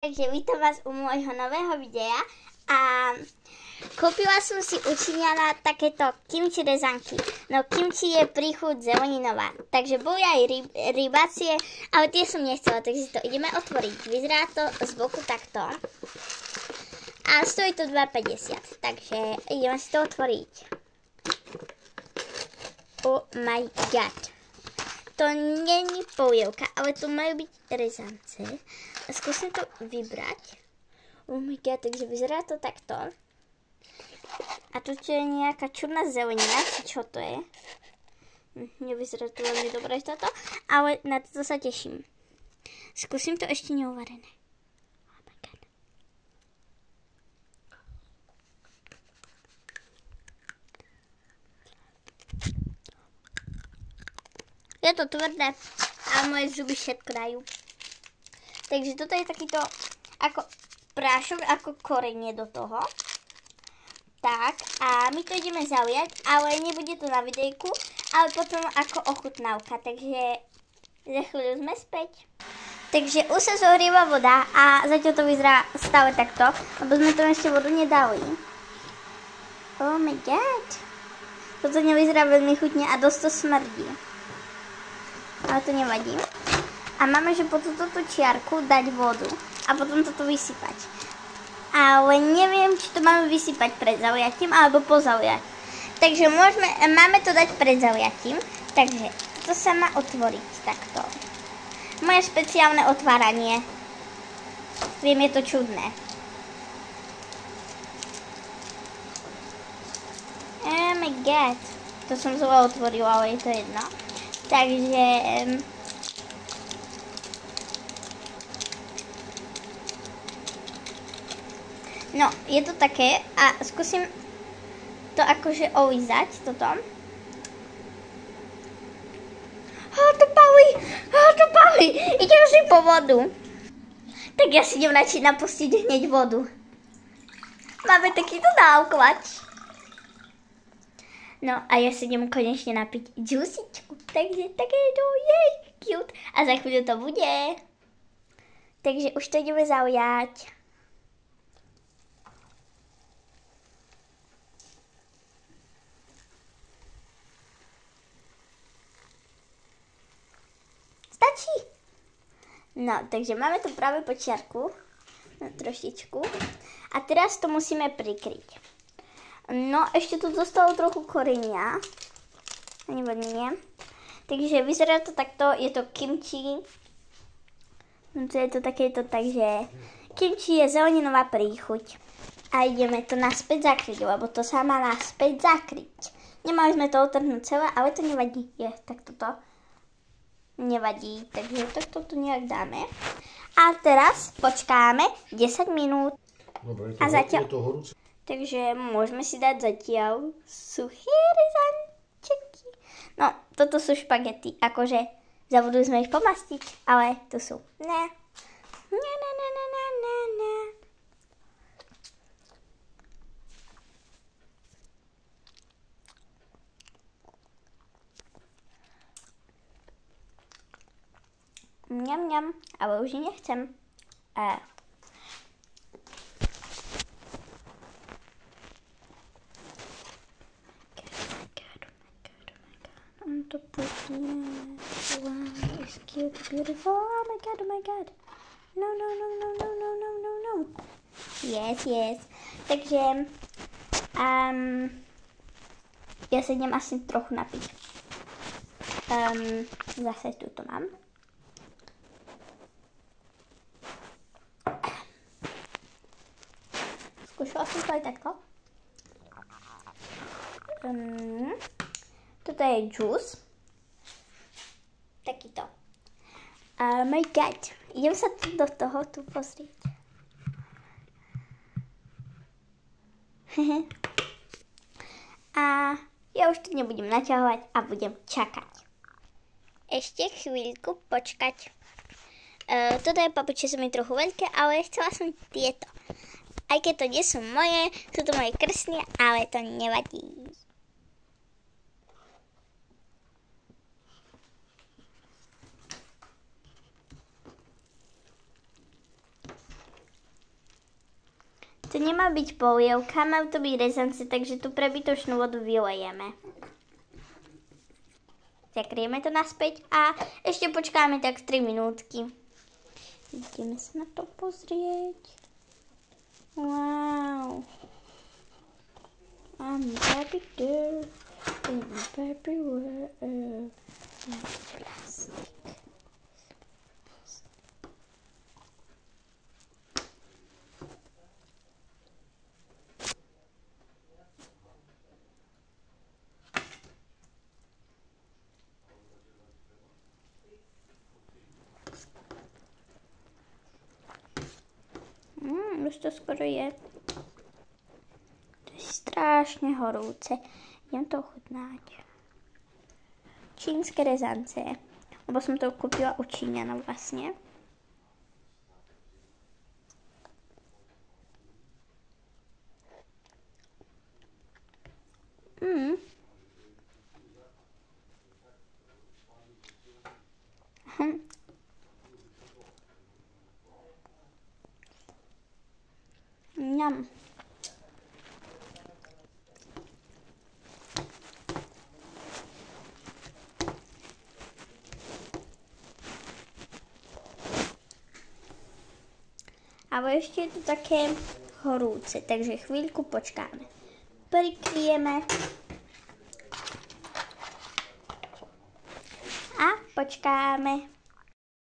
Takže vítam vás u môjho nového videa a kúpila som si u Číňana takéto kimči rezanky. No kimči je príchuť zeleninová, takže boli aj rybacie, ale tie som nechcela, takže to ideme otvoriť. Vyzerá to z boku takto a stojí to 2,50, takže ideme si to otvoriť. Oh my god. To není polievka, ale tu majú byť rezance. A skúsim to vybrať. Oh my god, takže vyzerá to takto. A tu je nejaká čudná zelenina, čo to je. Nevyzerá to veľmi dobre toto, ale na toto sa teším. Skúsim to ešte neuvarené. Oh my god. Je to tvrdé a moje zuby všetko dajú. Takže toto je takýto ako prášok, ako korenie do toho. Tak a my to ideme zaujať, ale nebude to na videjku, ale potom ako ochutnávka. Takže za chvíľu sme späť. Takže už sa zohrieva voda a zatiaľ to vyzerá stále takto, lebo sme tam ešte vodu nedali. Oh my god. Toto nevyzerá veľmi chutne a dosť to smrdí. Ale to nevadí. A máme, že potom túto čiarku dať vodu a potom toto vysypať. Ale neviem, či to máme vysypať pred zaujatím alebo po zaujatí. Takže máme to dať pred zaujatím. Takže toto sa má otvoriť takto. Moje špeciálne otváranie. Viem, je to čudné. Oh my god. To som zle otvorila, ale je to jedno. Takže no, je to také a skúsim to akože olízať toto. To palí, idem si po vodu. Tak ja si idem radšej napustiť hneď vodu. Máme takýto dávkovač. No a ja si idem konečne napiť džusičku. Takže takéto je cute. A za chvíľu to bude. Takže už to ideme zaujať. Stačí. No, takže máme to práve počiarku. No, trošičku. A teraz to musíme prikryť. No, ešte tu zostalo trochu korenia. Ani nie. Takže vyzerá to takto, je to kimči. No, to je to takéto, takže kimči je zeleninová príchuť. A ideme to naspäť zakryť, lebo to sa má naspäť zakryť. Nemali sme to otrhnúť celé, ale to nevadí. Tak toto nevadí, takže takto to nejak dáme. A teraz počkáme 10 minút. Dobre, a zatiaľ... je to horúce. Takže môžeme si dať zatiaľ suché rezančeky. No, toto sú špagety. Akože zabudli sme ich pomastiť, ale to sú. Ne. Mňam, ale už ich nechcem. To putne. Wow, it's cute, beautiful. Oh my god. No. Yes. Takže ja sa idem asi trochu napiť. Zase túto mám. Skúšala som to aj takto. Toto je džús. Takýto. Oh my god. Idem sa do toho tu pozrieť. A ja už tu nebudem naťahovať a budem čakať. Ešte chvíľku počkať. Toto je papuče, sú mi trochu veľké, ale chcela som tieto. Aj keď to nie sú moje, sú to moje krstné, ale to nevadí. To nemá byť polievka, majú to byť rezance, takže tú prebytočnú vodu vylejeme. Zakrieme to naspäť a ešte počkáme tak 3 minútky. Ideme sa na to pozrieť. Wow. I'm a baby girl in a baby world. Plastik. Už to skoro je. To je strašne horúce. Idem to ochutnať. Čínske rezance. Lebo som to kúpila u Číňanov vlastne. Mňam. Ale ešte je to také horúce, takže chvíľku počkáme. Prikryjeme. A počkáme.